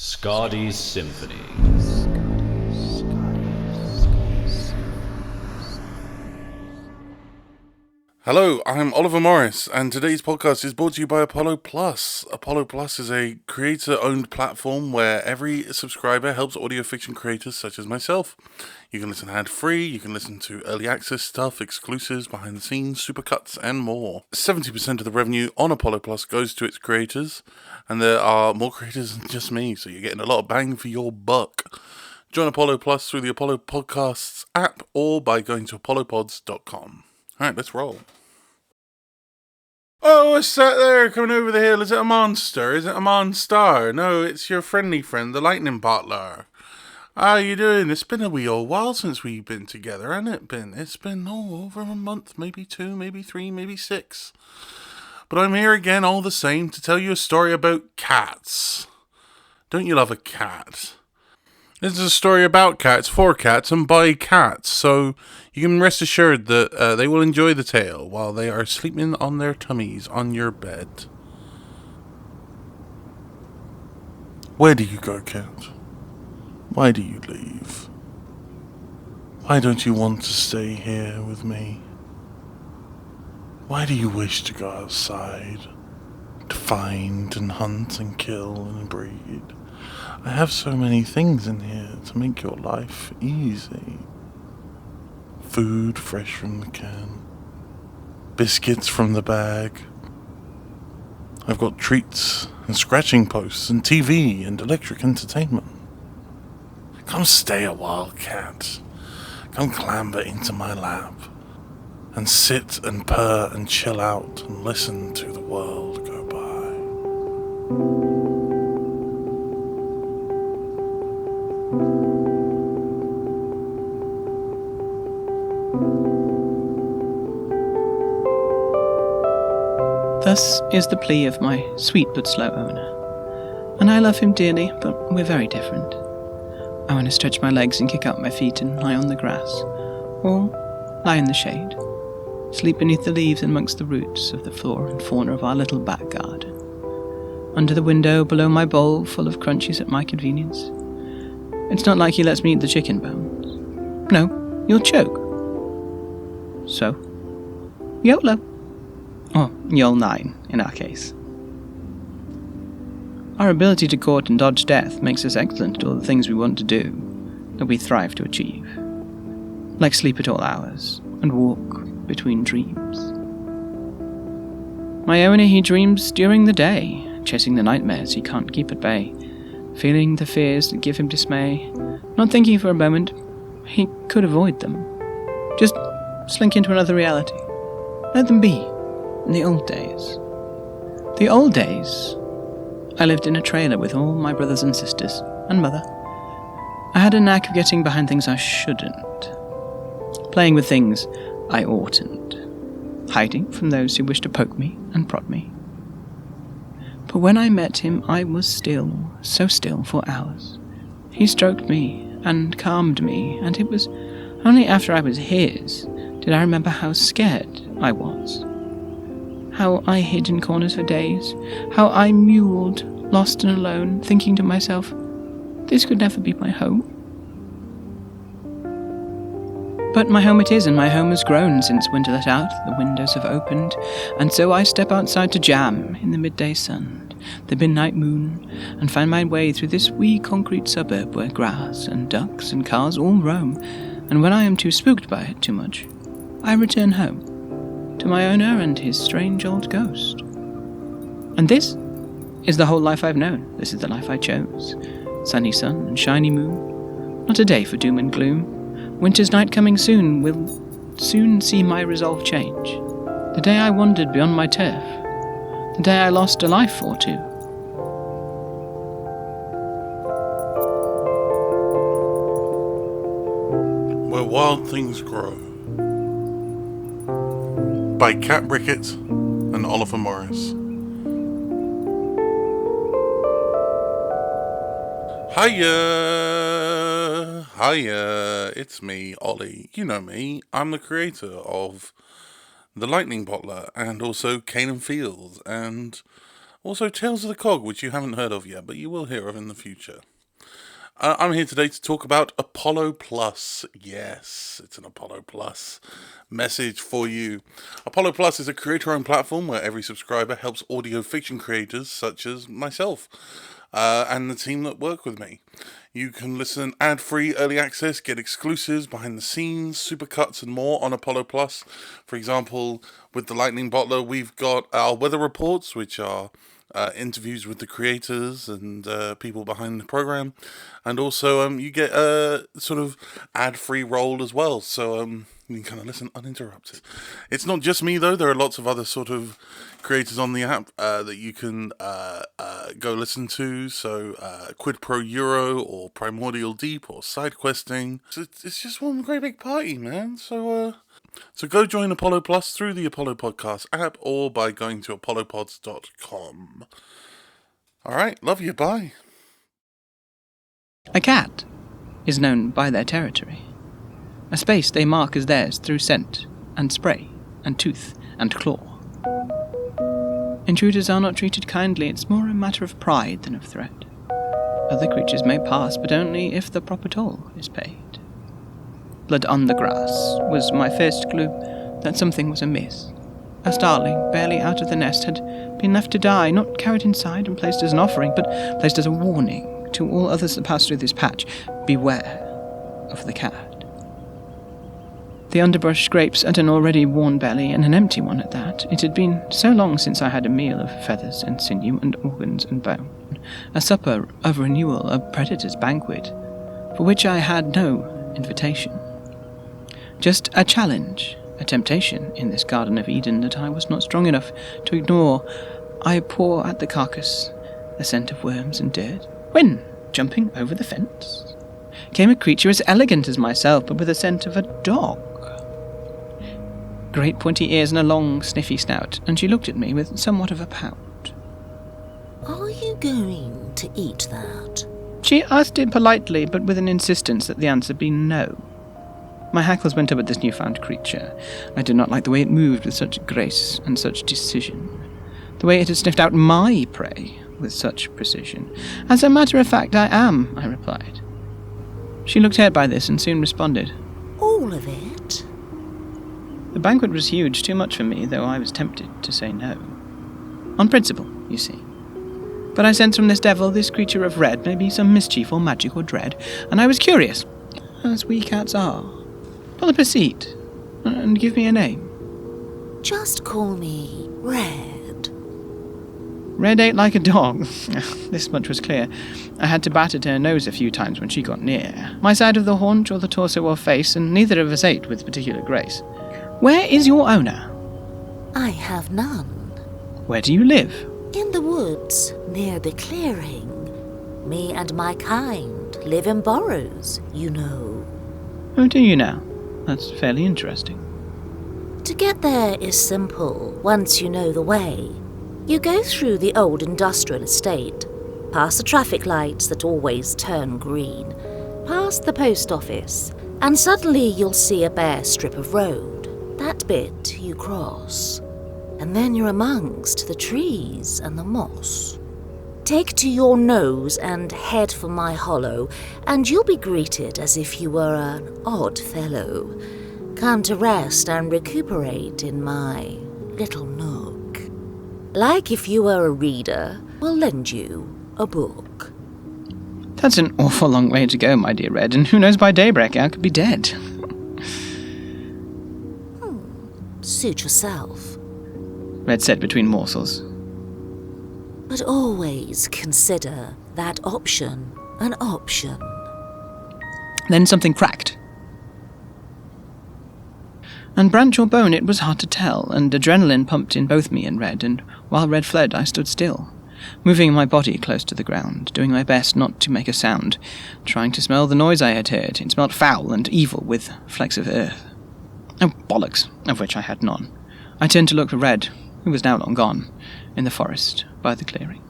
Scotty's Symphony. Hello, I'm Oliver Morris, and today's podcast is brought to you by Apollo Plus. Apollo Plus is a creator-owned platform where every subscriber helps audio fiction creators such as myself. You can listen ad-free, you can listen to early access stuff, exclusives, behind-the-scenes, supercuts, and more. 70% of the revenue on Apollo Plus goes to its creators, and there are more creators than just me, so you're getting a lot of bang for your buck. Join Apollo Plus through the Apollo Podcasts app or by going to apollopods.com. Alright, let's roll. Oh, what's that there coming over the hill? Is it a monster? Is it a monster? No, it's your friendly friend, the lightning bottler. How you doing? It's been a wee old while since we've been together, hasn't it been? It's been over a month, maybe 2, maybe 3, maybe 6. But I'm here again all the same to tell you a story about cats. Don't you love a cat? This is a story about cats, for cats, and by cats, so you can rest assured that they will enjoy the tale while they are sleeping on their tummies on your bed. Where do you go, cat? Why do you leave? Why don't you want to stay here with me? Why do you wish to go outside, to find and hunt and kill and breed? I have so many things in here to make your life easy. Food fresh from the can. Biscuits from the bag. I've got treats and scratching posts and TV and electric entertainment. Come stay a while, cat. Come clamber into my lap and sit and purr and chill out and listen to the world go by. Thus is the plea of my sweet but slow owner. And I love him dearly, but we're very different. I want to stretch my legs and kick up my feet and lie on the grass, or lie in the shade, sleep beneath the leaves and amongst the roots of the flora and fauna of our little back garden. Under the window, below my bowl full of crunchies at my convenience. It's not like he lets me eat the chicken bones. No, you'll choke. So, YOLO. Or YOL 9, in our case. Our ability to court and dodge death makes us excellent at all the things we want to do, that we thrive to achieve. Like sleep at all hours, and walk between dreams. My owner, he dreams during the day, chasing the nightmares he can't keep at bay, feeling the fears that give him dismay, not thinking for a moment he could avoid them. Just slink into another reality. Let them be. In the old days. The old days, I lived in a trailer with all my brothers and sisters, and mother. I had a knack of getting behind things I shouldn't. Playing with things I oughtn't. Hiding from those who wished to poke me and prod me. But when I met him, I was still, so still for hours. He stroked me and calmed me, and it was only after I was his did I remember how scared I was. How I hid in corners for days, how I mewed, lost and alone, thinking to myself, this could never be my home. But my home it is, and my home has grown since winter let out, the windows have opened, and so I step outside to jam in the midday sun, the midnight moon, and find my way through this wee concrete suburb where grass and ducks and cars all roam, and when I am too spooked by it too much, I return home. To my owner and his strange old ghost. And this is the whole life I've known. This is the life I chose. Sunny sun and shiny moon. Not a day for doom and gloom. Winter's night coming soon will soon see my resolve change. The day I wandered beyond my turf. The day I lost a life or two. Where Wild Things Grow. By Kat Rickett and Oliver Morris. Hiya, it's me, Ollie. You know me, I'm the creator of The Lightning Bottler and also Cane and Fields and Also, Tales of the Cog, which you haven't heard of yet, but you will hear of in the future. I'm here today to talk about Apollo Plus. Yes, it's an Apollo Plus message for you. Apollo Plus is a creator-owned platform where every subscriber helps audio fiction creators such as myself and the team that work with me. You can listen ad-free, early access, get exclusives, behind the scenes, supercuts and more on Apollo Plus. For example, with the Lightning Bottler, we've got our weather reports, which are interviews with the creators and people behind the program, and also you get a sort of ad-free role as well, so you can kind of listen uninterrupted. It's not just me though, there are lots of other sort of creators on the app that you can go listen to, so Quid Pro Euro or Primordial Deep or Side Questing. It's just one great big party, man. So go join Apollo Plus through the Apollo Podcast app or by going to apollopods.com. Alright, love you, bye. A cat is known by their territory, a space they mark as theirs through scent and spray and tooth and claw. Intruders are not treated kindly, it's more a matter of pride than of threat. Other creatures may pass, but only if the proper toll is paid. Blood on the grass was my first clue that something was amiss. A starling, barely out of the nest, had been left to die, not carried inside and placed as an offering, but placed as a warning to all others that pass through this patch. Beware of the cat. The underbrush scrapes at an already worn belly, and an empty one at that. It had been so long since I had a meal of feathers and sinew and organs and bone, a supper of renewal, a predator's banquet, for which I had no invitation. Just a challenge, a temptation in this Garden of Eden that I was not strong enough to ignore. I pour at the carcass a scent of worms and dirt, when, jumping over the fence, came a creature as elegant as myself, but with the scent of a dog. Great pointy ears and a long, sniffy snout, and she looked at me with somewhat of a pout. Are you going to eat that? She asked it politely, but with an insistence that the answer be no. My hackles went up at this newfound creature. I did not like the way it moved with such grace and such decision. The way it had sniffed out my prey with such precision. As a matter of fact, I am, I replied. She looked hurt by this and soon responded. All of it? The banquet was huge, too much for me, though I was tempted to say no. On principle, you see. But I sensed from this devil, this creature of red, maybe some mischief or magic or dread, and I was curious, as we cats are. Pull up a seat, and give me a name. Just call me Red. Red ate like a dog. This much was clear. I had to bat at her nose a few times when she got near. My side of the haunch or the torso or face, and neither of us ate with particular grace. Where is your owner? I have none. Where do you live? In the woods, near the clearing. Me and my kind live in burrows, you know. Oh, do you now? That's fairly interesting. To get there is simple, once you know the way. You go through the old industrial estate, past the traffic lights that always turn green, past the post office, and suddenly you'll see a bare strip of road. That bit you cross, and then you're amongst the trees and the moss. Take to your nose and head for my hollow, and you'll be greeted as if you were an odd fellow, come to rest and recuperate in my little nook. Like if you were a reader, we'll lend you a book. That's an awful long way to go, my dear Red, and who knows by daybreak I could be dead. Suit yourself. Red said between morsels. But always consider that option an option. Then something cracked. And branch or bone, it was hard to tell, and adrenaline pumped in both me and Red, and while Red fled, I stood still, moving my body close to the ground, doing my best not to make a sound, trying to smell the noise I had heard. It smelled foul and evil, with flecks of earth. Oh, bollocks, of which I had none. I turned to look for Red, who was now long gone, in the forest by the clearing.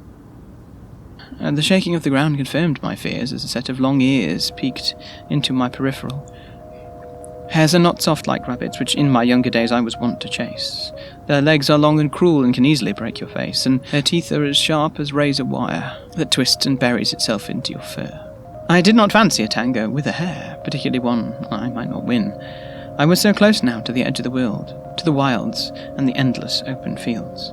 And the shaking of the ground confirmed my fears as a set of long ears peeked into my peripheral. Hares are not soft like rabbits, which in my younger days I was wont to chase. Their legs are long and cruel and can easily break your face, and their teeth are as sharp as razor wire that twists and buries itself into your fur. I did not fancy a tango with a hare, particularly one I might not win. I was so close now to the edge of the world, to the wilds and the endless open fields.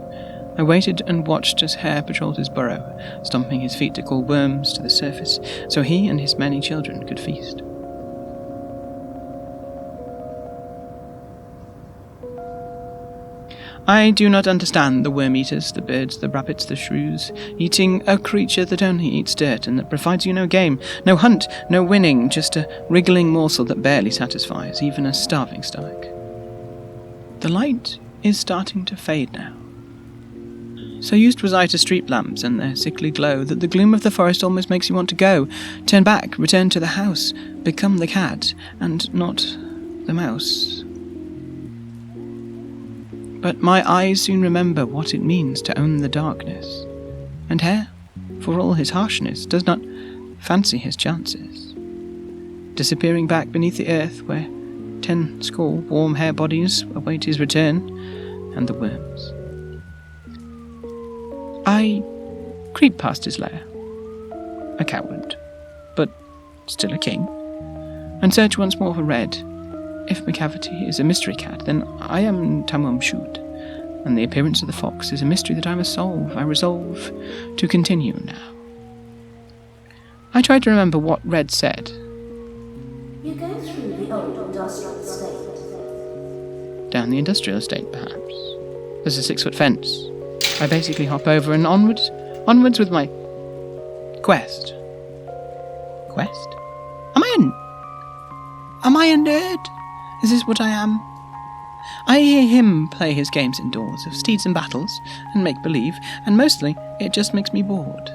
I waited and watched as Hare patrolled his burrow, stomping his feet to call worms to the surface, so he and his many children could feast. I do not understand the worm-eaters, the birds, the rabbits, the shrews, eating a creature that only eats dirt and that provides you no game, no hunt, no winning, just a wriggling morsel that barely satisfies even a starving stomach. The light is starting to fade now. So used was I to street lamps and their sickly glow that the gloom of the forest almost makes you want to go, turn back, return to the house, become the cat, and not the mouse. But my eyes soon remember what it means to own the darkness, and Hare, for all his harshness, does not fancy his chances. Disappearing back beneath the earth where 10 score warm hare bodies await his return, and the worms. I creep past his lair, a coward, but still a king, and search once more for Red. If McCavity is a mystery cat, then I am Tamum Shoot, and the appearance of the fox is a mystery that I must solve. I resolve to continue now. I try to remember what Red said. You go through the old industrial estate. Down the industrial estate, perhaps. There's a 6-foot fence. I basically hop over and onwards with my quest. Quest? Am I a nerd? Is this what I am? I hear him play his games indoors of steeds and battles and make-believe, and mostly it just makes me bored.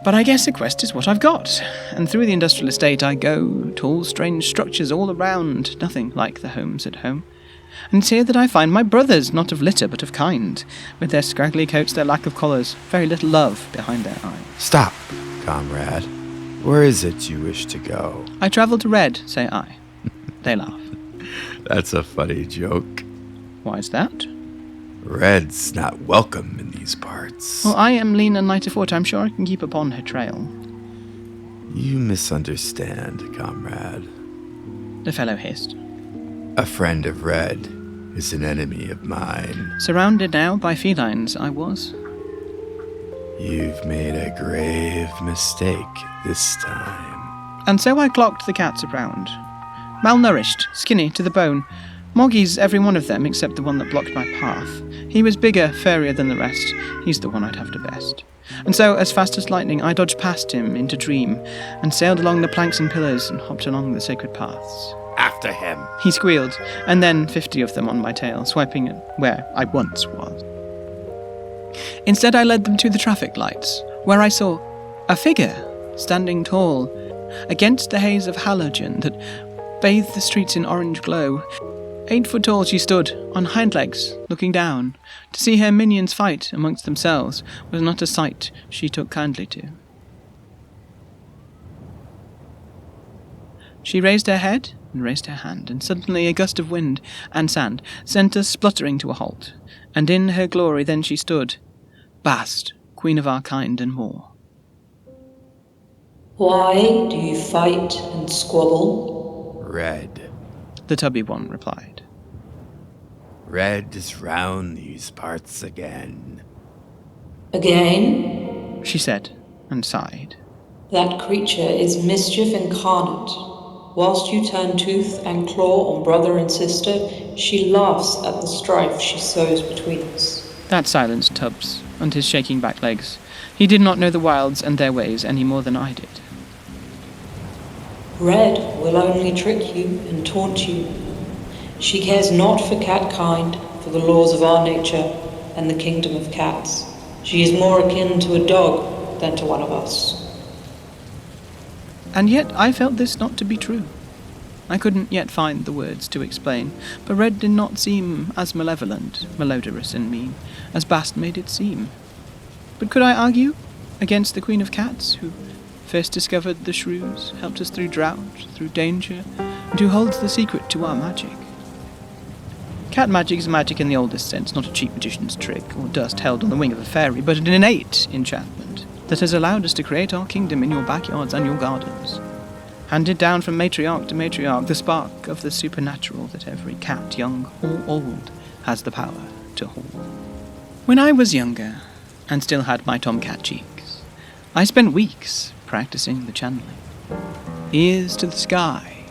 But I guess a quest is what I've got, and through the industrial estate I go, tall, strange structures all around, nothing like the homes at home. And it's here that I find my brothers, not of litter but of kind, with their scraggly coats, their lack of collars, very little love behind their eyes. Stop, comrade. Where is it you wish to go? I travel to Red, say I. They laugh. That's a funny joke. Why is that? Red's not welcome in these parts. Well, I am lean and light of foot. I'm sure I can keep upon her trail. You misunderstand, comrade. The fellow hissed. A friend of Red is an enemy of mine. Surrounded now by felines, I was. You've made a grave mistake this time. And so I clocked the cats around. Malnourished, skinny to the bone. Moggy's every one of them except the one that blocked my path. He was bigger, furrier than the rest. He's the one I'd have to best. And so, as fast as lightning, I dodged past him into Dream, and sailed along the planks and pillars, and hopped along the sacred paths. After him. He squealed, and then 50 of them on my tail, swiping at where I once was. Instead, I led them to the traffic lights, where I saw a figure standing tall against the haze of halogen that bathed the streets in orange glow. 8 foot tall she stood, on hind legs, looking down. To see her minions fight amongst themselves was not a sight she took kindly to. She raised her head and raised her hand, and suddenly a gust of wind and sand sent us spluttering to a halt, and in her glory then she stood, Baast, queen of our kind and more. Why do you fight and squabble? Red. The tubby one replied. Red is round these parts again. Again? She said, and sighed. That creature is mischief incarnate. Whilst you turn tooth and claw on brother and sister, she laughs at the strife she sows between us. That silenced Tubbs and his shaking back legs. He did not know the wilds and their ways any more than I did. Red will only trick you and taunt you. She cares not for catkind, for the laws of our nature and the kingdom of cats. She is more akin to a dog than to one of us. And yet I felt this not to be true. I couldn't yet find the words to explain, but Red did not seem as malevolent, malodorous and mean, as Baast made it seem. But could I argue against the Queen of Cats, who first discovered the shrews, helped us through drought, through danger, and who holds the secret to our magic. Cat magic is magic in the oldest sense, not a cheap magician's trick or dust held on the wing of a fairy, but an innate enchantment that has allowed us to create our kingdom in your backyards and your gardens. Handed down from matriarch to matriarch, the spark of the supernatural that every cat, young or old, has the power to hold. When I was younger, and still had my tomcat cheeks, I spent weeks practicing the channeling. Ears to the sky,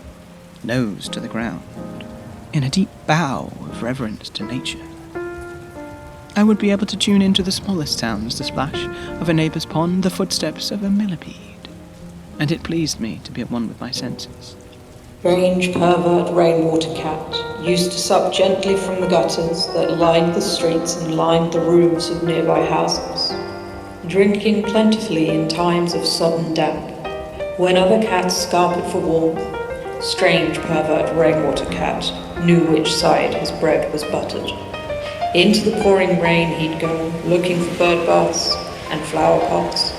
nose to the ground, in a deep bow of reverence to nature. I would be able to tune into the smallest sounds, the splash of a neighbour's pond, the footsteps of a millipede, and it pleased me to be at one with my senses. Strange pervert rainwater cat used to sup gently from the gutters that lined the streets and lined the roofs of nearby houses, drinking plentifully in times of sudden damp, when other cats scarpered for warmth. Strange pervert rainwater cat knew which side his bread was buttered. Into the pouring rain he'd go, looking for bird baths and flower pots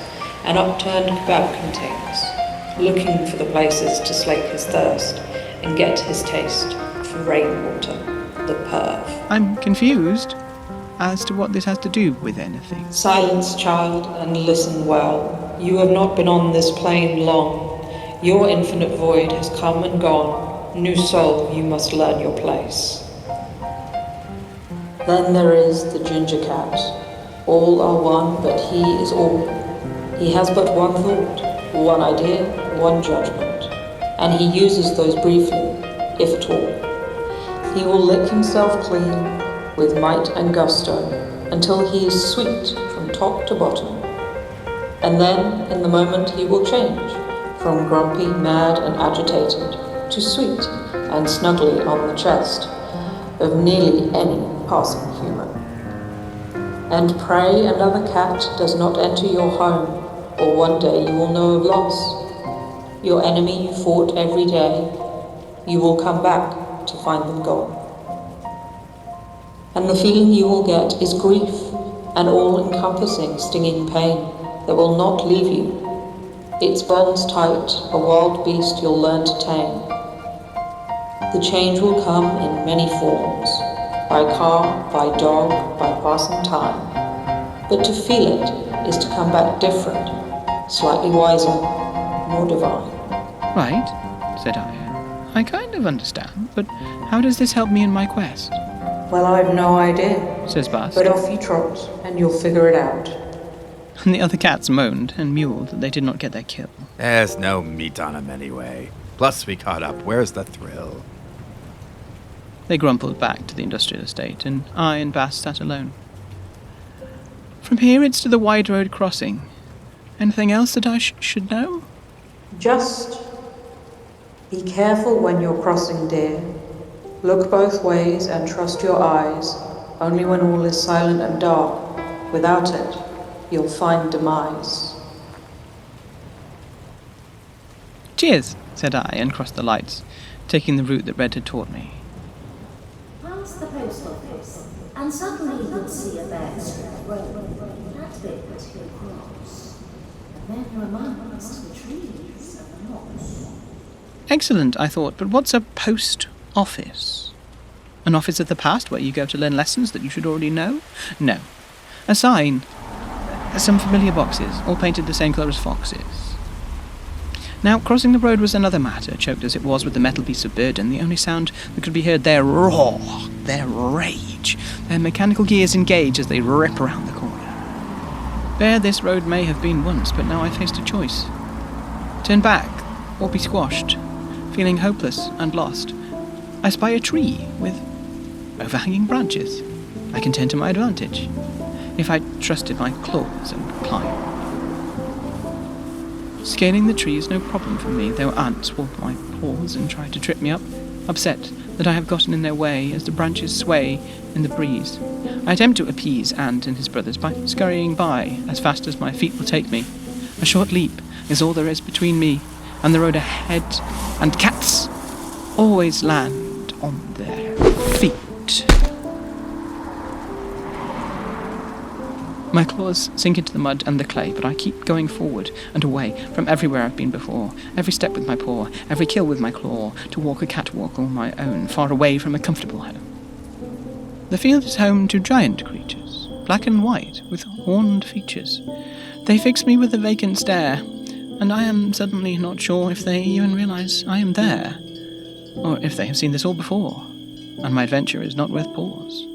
and upturned kebab canteens, looking for the places to slake his thirst and get his taste for rainwater, the perv. I'm confused as to what this has to do with anything. Silence, child, and listen well. You have not been on this plane long. Your infinite void has come and gone. New soul, you must learn your place. Then there is the ginger cat. All are one, but he is all. He has but one thought, one idea, one judgment, and he uses those briefly, if at all. He will lick himself clean, with might and gusto, until he is sweet from top to bottom. And then, in the moment, he will change, from grumpy, mad, and agitated, to sweet and snuggly on the chest of nearly any passing human. And pray another cat does not enter your home, or one day you will know of loss. Your enemy you fought every day, you will come back to find them gone. And the feeling you will get is grief, an all-encompassing, stinging pain that will not leave you. Its bonds tight, a wild beast you'll learn to tame. The change will come in many forms, by car, by dog, by passing time. But to feel it is to come back different, slightly wiser, more divine. Right, said I. I kind of understand, but how does this help me in my quest? Well, I've no idea, Says Baast. but off you trot, and you'll figure it out. And the other cats moaned and mewed that they did not get their kill. There's no meat on him anyway. Plus we caught up. Where's the thrill? They grumbled back to the industrial estate, and I and Baast sat alone. From here it's to the wide road crossing. Anything else that I should know? Just be careful when you're crossing, dear. Look both ways and trust your eyes. Only when all is silent and dark. Without it, you'll find demise. Cheers, said I, and crossed the lights, taking the route that Red had taught me. Past the post office, and suddenly you'll see a bare strip road. That bit you'll cross. And then amongst the trees and the moss. Excellent, I thought, but what's a post office? An office of the past where you go to learn lessons that you should already know? No. A sign. Some familiar boxes, all painted the same colour as foxes. Now, crossing the road was another matter, choked as it was with the metal beasts of burden. The only sound that could be heard, their roar, their rage, their mechanical gears engage as they rip around the corner. Bare this road may have been once, but now I faced a choice. Turn back, or be squashed. Feeling hopeless and lost, I spy a tree with overhanging branches. I can turn to my advantage, if I trusted my claws and climb. Scaling the tree is no problem for me, though ants walk my paws and try to trip me up, upset that I have gotten in their way as the branches sway in the breeze. I attempt to appease Ant and his brothers by scurrying by as fast as my feet will take me. A short leap is all there is between me and the road ahead, and cats always land on their feet. My claws sink into the mud and the clay, but I keep going forward and away from everywhere I've been before, every step with my paw, every kill with my claw, to walk a catwalk all my own, far away from a comfortable home. The field is home to giant creatures, black and white, with horned features. They fix me with a vacant stare, and I am suddenly not sure if they even realize I am there, or if they have seen this all before, and my adventure is not worth pause.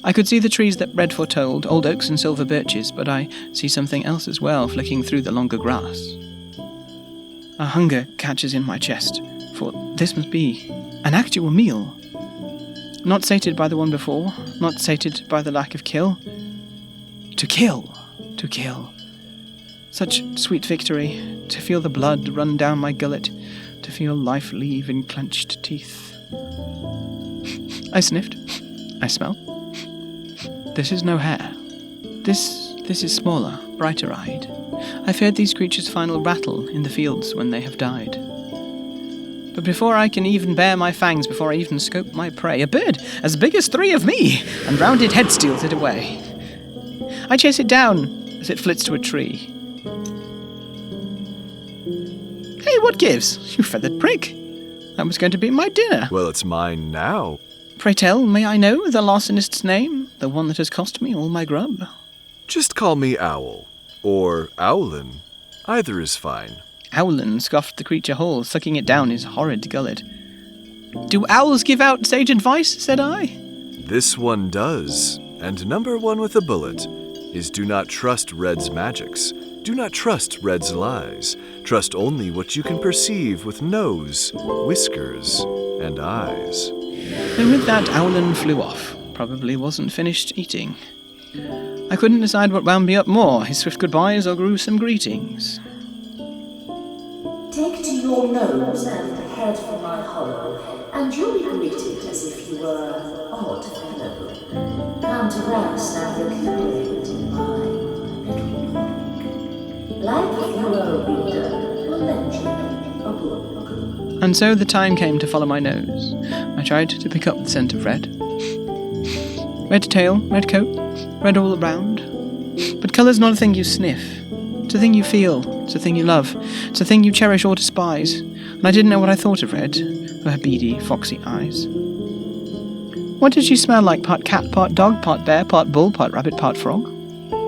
I could see the trees that Red foretold, old oaks and silver birches, but I see something else as well, flicking through the longer grass. A hunger catches in my chest, for this must be an actual meal. Not sated by the one before, not sated by the lack of kill. To kill. To kill. Such sweet victory, to feel the blood run down my gullet, to feel life leave in clenched teeth. I sniffed. I smelled. This is no hare. This is smaller, brighter-eyed. I feared these creatures' final rattle in the fields when they have died. But before I can even bare my fangs, before I even scope my prey, a bird as big as 3 of me, and rounded head steals it away. I chase it down as it flits to a tree. Hey, what gives, you feathered prick? That was going to be my dinner. Well, it's mine now. Pray tell, may I know the larcenist's name, the one that has cost me all my grub? Just call me Owl, or Owlin. Either is fine. Owlin scoffed the creature whole, sucking it down his horrid gullet. Do owls give out sage advice, said I? This one does, and number 1 with a bullet is do not trust Red's magics. Do not trust Red's lies. Trust only what you can perceive with nose, whiskers, and eyes. And with that, Owlin flew off. Probably wasn't finished eating. I couldn't decide what wound me up more, his swift goodbyes or gruesome greetings. Take to your nose and head for my hollow, and you'll be greeted as if you were an odd fellow. Come to rest and recuperate in my little nook. Like if you were a reader, I'll lend you a book. And so the time came to follow my nose. I tried to pick up the scent of red. Red tail, red coat, red all around. But colour's not a thing you sniff. It's a thing you feel. It's a thing you love. It's a thing you cherish or despise. And I didn't know what I thought of Red, for her beady, foxy eyes. What did she smell like? Part cat, part dog, part bear, part bull, part rabbit, part frog?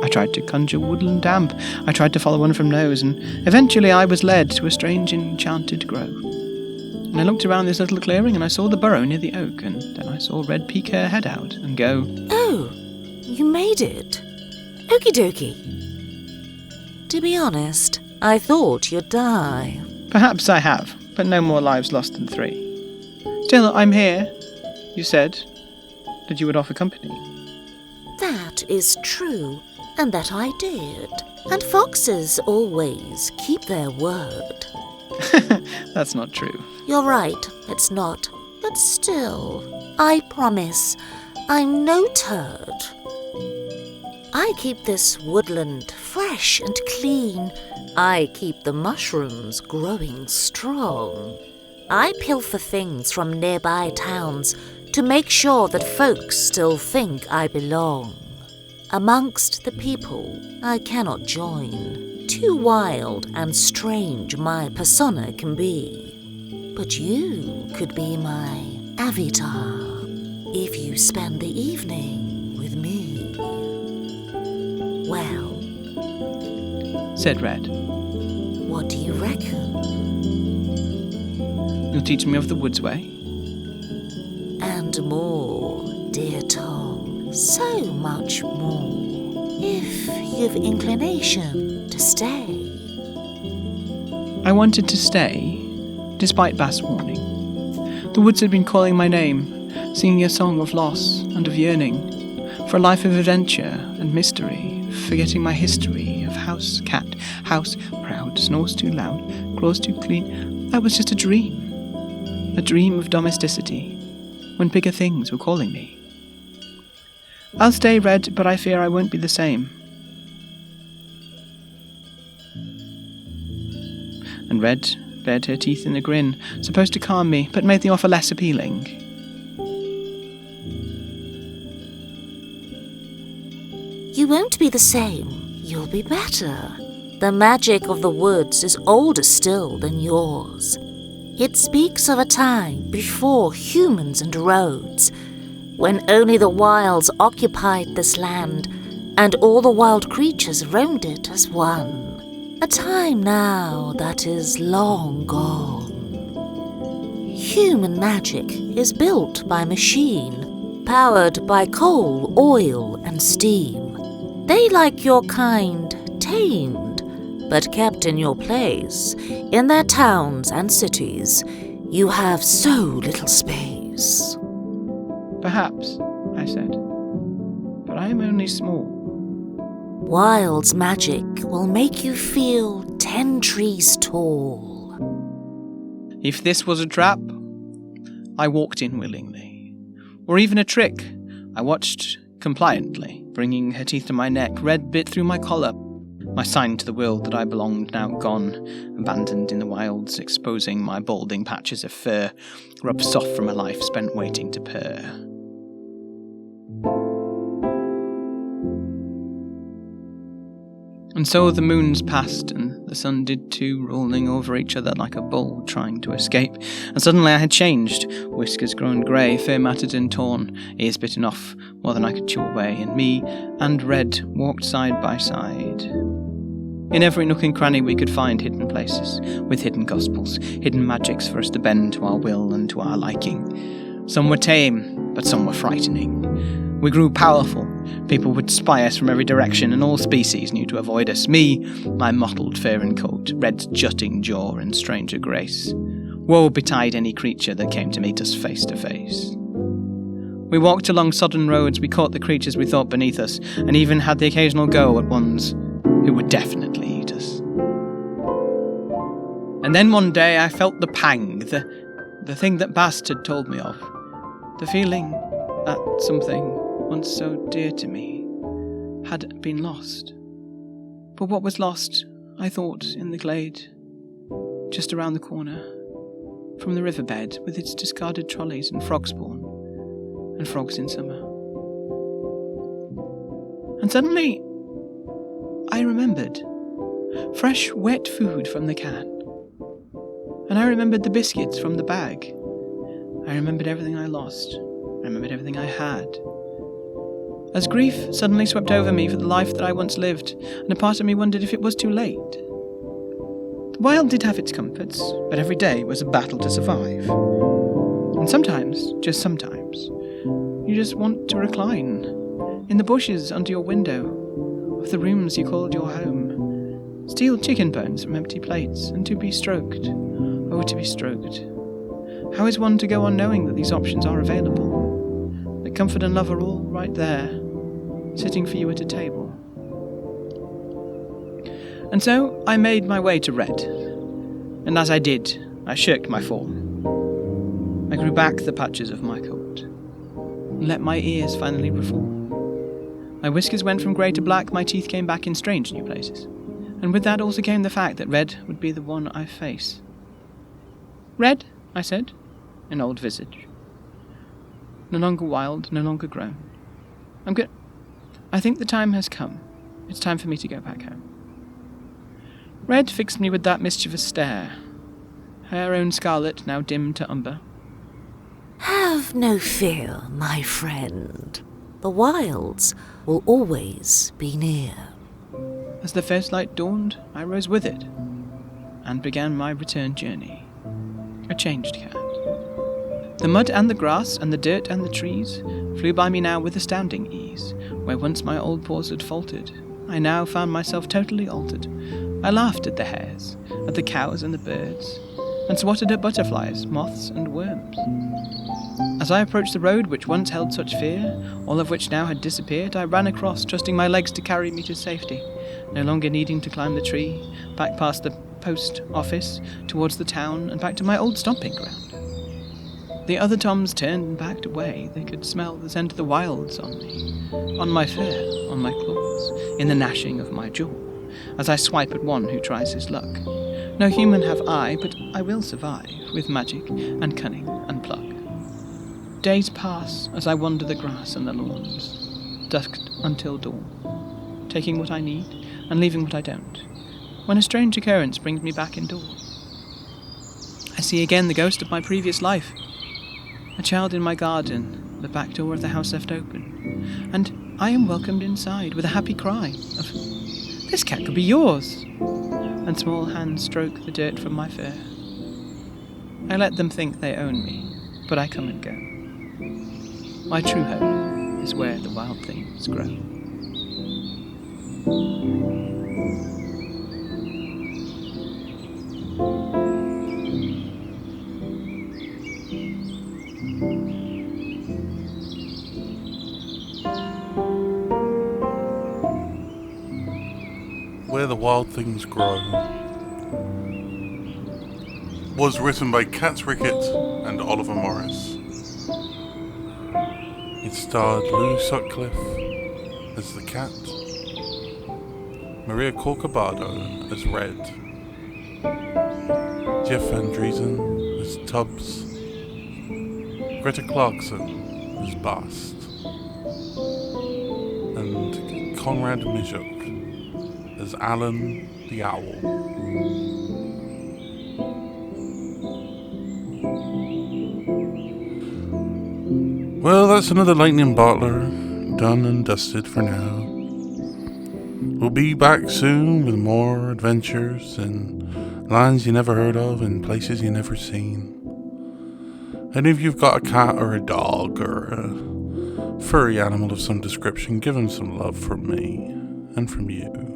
I tried to conjure woodland damp. I tried to follow one from nose, and eventually I was led to a strange enchanted grove. And I looked around this little clearing, and I saw the burrow near the oak, and then I saw Red peek her head out and go, Oh, you made it. Okie dokie. To be honest, I thought you'd die. Perhaps I have, but no more lives lost than 3. Still, I'm here. You said that you would offer company. That is true, and that I did. And foxes always keep their word. That's not true. You're right, it's not. But still, I promise, I'm no turd. I keep this woodland fresh and clean. I keep the mushrooms growing strong. I pilfer things from nearby towns to make sure that folks still think I belong. Amongst the people I cannot join. Too wild and strange my persona can be. But you could be my avatar if you spend the evening with me. Well, Said Red. what do you reckon? You'll teach me of the woods way? And more, dear Tom, so much more, if you've inclination to stay. I wanted to stay, despite Baast's warning. The woods had been calling my name, singing a song of loss and of yearning, for a life of adventure and mystery, forgetting my history of house, cat, house, proud, snores too loud, claws too clean. That was just a dream of domesticity, when bigger things were calling me. I'll stay, Red, but I fear I won't be the same. And Red bared her teeth in a grin, supposed to calm me, but made the offer less appealing. You You won't be the same. You'll be better. The magic of the woods is older still than yours. It speaks of a time before humans and roads, when only the wilds occupied this land, and all the wild creatures roamed it as one. A time now that is long gone. Human magic is built by machine, powered by coal, oil, and steam. They, like your kind, tamed, but kept in your place. In their towns and cities, you have so little space. Perhaps, I said, but I am only small. Wild's magic will make you feel 10 trees tall. If this was a trap, I walked in willingly. Or even a trick, I watched compliantly, bringing her teeth to my neck. Red bit through my collar, my sign to the world that I belonged now gone, abandoned in the wilds, exposing my balding patches of fur, rubbed soft from a life spent waiting to purr. And so the moons passed, and the sun did too, rolling over each other like a bull trying to escape. And suddenly I had changed, whiskers grown grey, fur matted and torn, ears bitten off more than I could chew away, and me and Red walked side by side. In every nook and cranny we could find hidden places, with hidden gospels, hidden magics for us to bend to our will and to our liking. Some were tame, but some were frightening. We grew powerful. People would spy us from every direction, and all species knew to avoid us. Me, my mottled fur and coat, Red's jutting jaw and stranger grace. Woe betide any creature that came to meet us face to face. We walked along sodden roads, we caught the creatures we thought beneath us, and even had the occasional go at ones who would definitely eat us. And then one day I felt the pang, the thing that Baast had told me of, the feeling that something once so dear to me had been lost. But what was lost, I thought, in the glade, just around the corner, from the riverbed with its discarded trolleys and frog spawn, and frogs in summer. And suddenly, I remembered fresh, wet food from the can. And I remembered the biscuits from the bag. I remembered everything I lost. I remembered everything I had. As grief suddenly swept over me for the life that I once lived, and a part of me wondered if it was too late. The wild did have its comforts, but every day was a battle to survive. And sometimes, just sometimes, you just want to recline in the bushes under your window of the rooms you called your home, steal chicken bones from empty plates, and to be stroked. Oh, to be stroked. How is one to go on knowing that these options are available? That comfort and love are all right there, sitting for you at a table. And so I made my way to Red, and as I did, I shirked my form. I grew back the patches of my coat, and let my ears finally reform. My whiskers went from grey to black, my teeth came back in strange new places, and with that also came the fact that Red would be the one I face. Red, I said, an old visage. No longer wild, no longer grown. I'm good. I think the time has come. It's time for me to go back home. Red fixed me with that mischievous stare, her own scarlet now dim to umber. Have no fear, my friend. The wilds will always be near. As the first light dawned, I rose with it, and began my return journey. A changed cat. The mud and the grass and the dirt and the trees flew by me now with astounding ease. Where once my old paws had faltered, I now found myself totally altered. I laughed at the hares, at the cows and the birds, and swatted at butterflies, moths and worms. As I approached the road which once held such fear, all of which now had disappeared, I ran across, trusting my legs to carry me to safety, no longer needing to climb the tree, back past the post office, towards the town, and back to my old stomping ground. The other toms turned and backed away. They could smell the scent of the wilds on me, on my fur, on my claws, in the gnashing of my jaw, as I swipe at one who tries his luck. No human have I, but I will survive, with magic and cunning and pluck. Days pass as I wander the grass and the lawns, dusked until dawn. taking what I need and leaving what I don't, when a strange occurrence brings me back indoors. I see again the ghost of my previous life. A child in my garden, the back door of the house left open, and I am welcomed inside with a happy cry of, "This cat could be yours!" and small hands stroke the dirt from my fur. I let them think they own me, but I come and go. My true home is where the wild things grow. Where the Wild Things Grow was written by Katz Rickett and Oliver Morris. It starred Lou Sutcliffe as the cat, Maria Corcobado as Red, Jeff Van Dreason as Tubbs, Greta Clarkson as Baast, and Conrad Miszuk as Owlin the Owl. Well, that's another Lightning Bottler, done and dusted for now. We'll be back soon with more adventures and lands you never heard of and places you never seen. And if you've got a cat or a dog or a furry animal of some description, give them some love from me and from you.